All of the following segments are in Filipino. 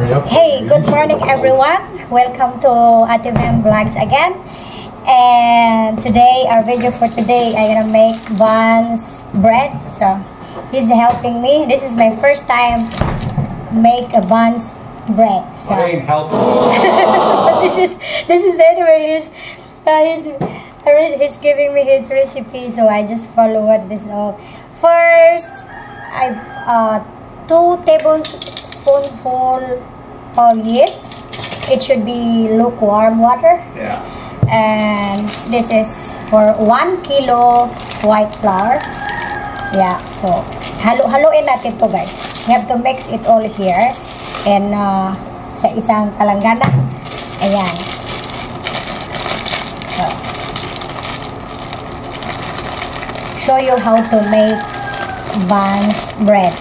Yep. Hey, good morning everyone. Welcome to Ate Vem Vlogs again. And today, our video for today, I'm gonna make Van's bread. So, he's helping me. This is my first time make a Van's bread. So. I ain't helping. But this is anyway. He's giving me his recipe, so I just follow what this all. First, 2 tablespoonful of yeast. It should be lukewarm water. Yeah. And this is for 1 kilo white flour. Yeah, so halo-haloin natin to, guys. We have to mix it all here and sa isang palanggana. Ayan. So, show you how to make Van's bread.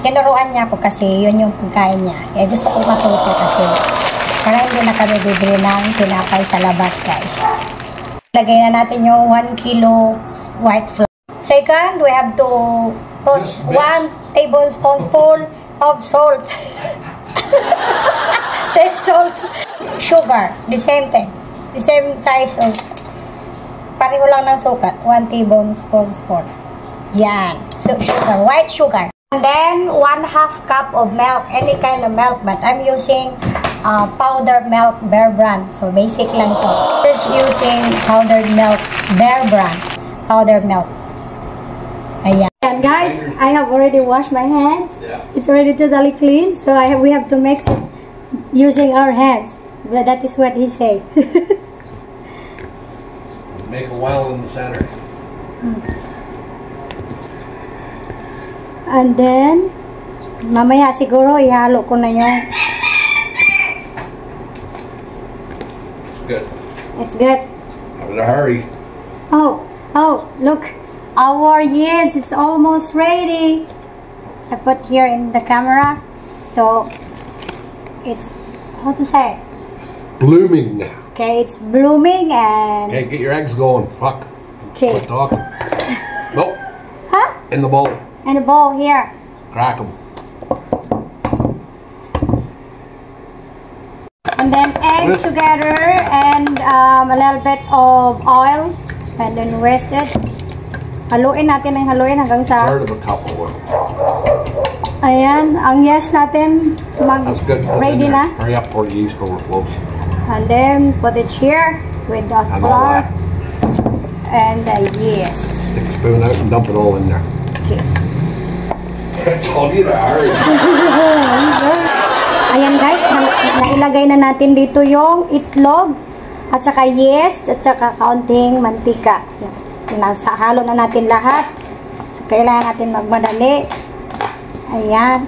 Tinuruan niya ako kasi yun yung pagkain niya. Eh, gusto ko matuto kasi para hindi na kami bibili ng tinapay sa labas, guys. Lagay na natin yung 1 kilo white flour. Second, we have to put 1 tablespoonful of salt. That's salt. Sugar, the same thing. The same size of, pareho lang ng sukat. 1 tablespoon. Yan. So, sugar, white sugar. And then, 1/2 cup of milk, any kind of milk, but I'm using powdered milk Bear Brand. So, basic lang to. Just using powdered milk Bear Brand. Powdered milk. Ayan. And guys, I have already washed my hands. Yeah. It's already totally clean, so we have to mix it using our hands. That is what he say. Make a well in the center. And then, mamaya siguro ihalo ko na yung... It's good. It's good. I'm in a hurry. Oh, look. Our yeast is almost ready. I put here in the camera. So, it's, how to say? Blooming now. Okay, it's blooming and... Okay, get your eggs going. Fuck. Okay. Quit talking. Nope. Huh? In the bowl. And a bowl here. Crack them. And then eggs together and a little bit of oil. And then whisk it. Haluin natin ng haluin hanggang sa... Third of a cup of oil. Ayan, ang yeast natin That's good. ready na. Hurry up before the yeast overflows. And then put it here with the And flour and the yeast. Take a spoon out and dump it all in there. Okay. I'll need a hurry. Ayan guys, nailagay na natin dito yung itlog at saka yeast at saka kaunting mantika. Nasa halo na natin lahat. So kailangan natin magmadali. Ayan.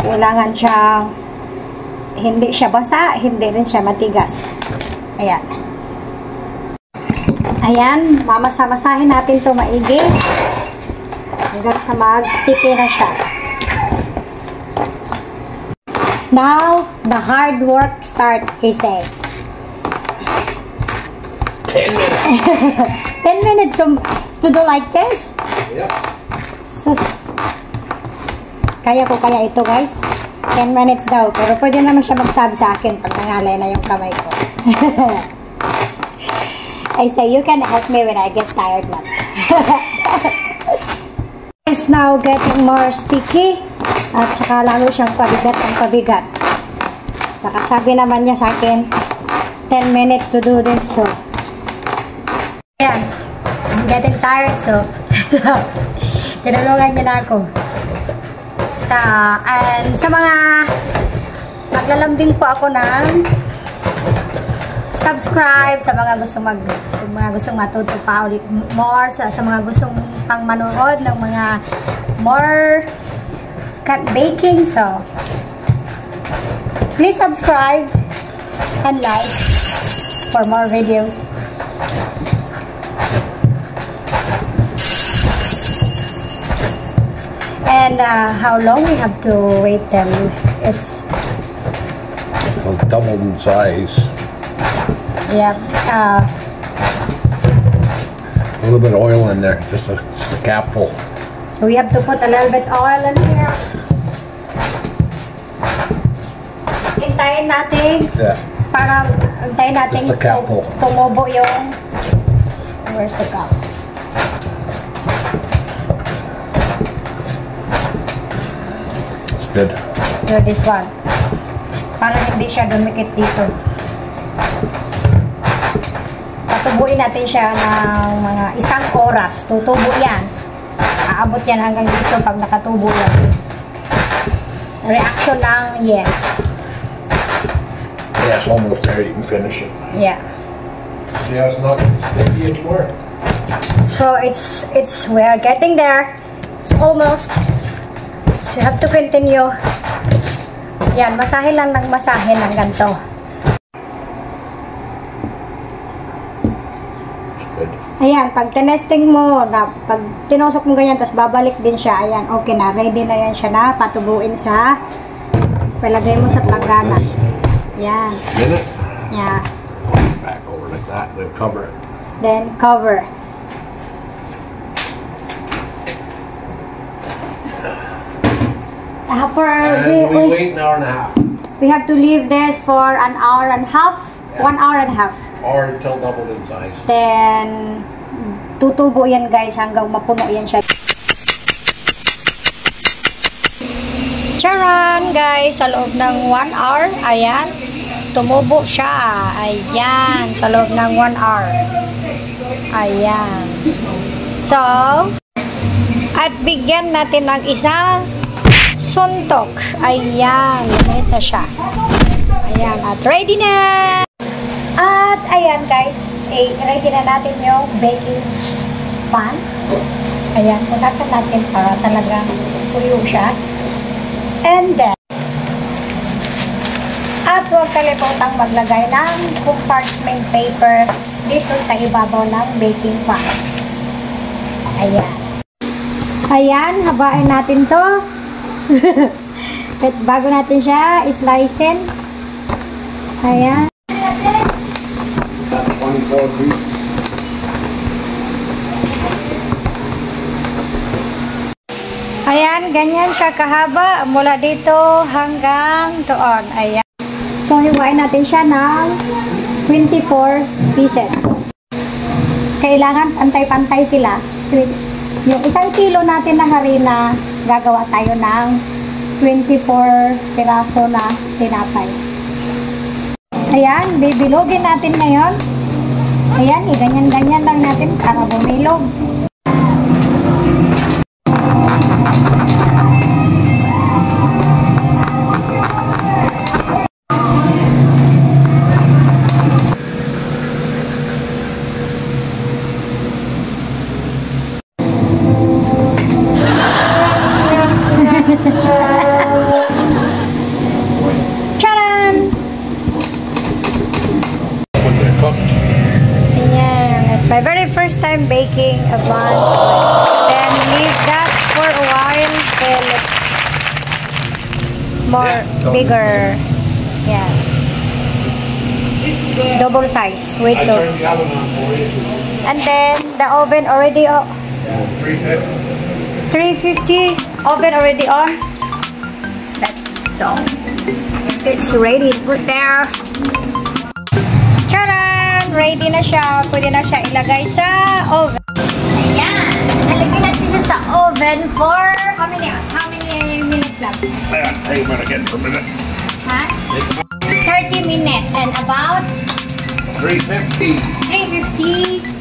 Kailangan siyang hindi siya basa, hindi rin siya matigas. Ayan. Ayan, mamasa-masahin natin ito maigi hanggang sa mag-sticky na siya. Now, the hard work start, he said. 10 minutes. 10 minutes to do like this? Yep. Sus. Kaya ito, guys. 10 minutes daw. Pero pwede naman siya mag-sub sa akin pag nangalay na yung kamay ko. I say, you can help me when I get tired now. It's now getting more sticky. At saka lalo siyang pabigat. Saka sabi naman niya sa akin, 10 minutes to do this. So, ayan. I'm getting tired, so tinulungan niya na ako. And sa mga maglalambing po ako ng subscribe sa mga gustong matuto pa ulit more sa mga gustong pang manood ng mga more cut baking, so please subscribe and like for more videos. And how long we have to wait them? It's doubled in size. Yeah. A little bit of oil in there, just a capful. So we have to put a little bit oil in here. Hintayin natin. Yeah. Para hintayin natin Just a capful. tumubo yung... Where's the cup? It's good. So this one. Para hindi siya dumikit dito. Patubuin natin siya ng mga 1 oras. Tutubo yan. Aabot yan hanggang dito pag nakatubo yan. Reaction ng yes. Yeah, it's almost there. You can finish it. Yeah. See how it's not sticky anymore? So we are getting there. It's almost. So you have to continue. Yan, masahin lang ng masahin ng ganito. Good. Ayan, pag tinesting mo, pag tinusok mo ganyan, tapos babalik din siya, ayan, okay na. Ready na yan siya na patubuin sa, palagay mo sa planggana. Yan. Spin it. Yeah. Back over like that, then cover it. Then cover. And we wait an hour and a half. We have to leave this for an hour and a half. Yeah. 1 hour and a half. Or until doubled in size. Then, tutubo yan guys hanggang mapuno yan siya. Charan guys, sa loob ng 1 hour, ayan, tumubo siya. Ayan, sa loob ng 1 hour. Ayan. So, at bigyan natin ng isang suntok. Ayan, lumit na siya. Ayan, at ready na! At ayan guys, ready na natin yung baking pan. Ayan, punasan natin para talagang tuyo siya. And then, at huwag kalimutang maglagay ng compartment paper dito sa ibabaw ng baking pan. Ayan. Ayan, habain natin to. Bago natin siya slicein. Ayan. 24 pieces. Ayan, ganyan siya kahaba mula dito hanggang doon. Ayan. So, hiwain natin siya ng 24 pieces. Kailangan pantay-pantay sila. Yung 1 kilo natin na harina, gagawa tayo ng 24 piraso na tinapay. Ayan, bibilogin natin ngayon. Ayan, ganyan-ganyan lang natin para bumilog. My very first time baking a bun. Then leave that for a while till it's more bigger. Yeah. Double size. Wait I turned the oven on for you. And then the oven already 350. 350 oven already on. That's so. It's ready to put there. Ready na siya. Pwede na siya ilagay sa oven. Ayan. Nalagay natin siya sa oven for how many minutes lang? Hey, I'm gonna get it for a minute. Huh? 30 minutes and about 350. 350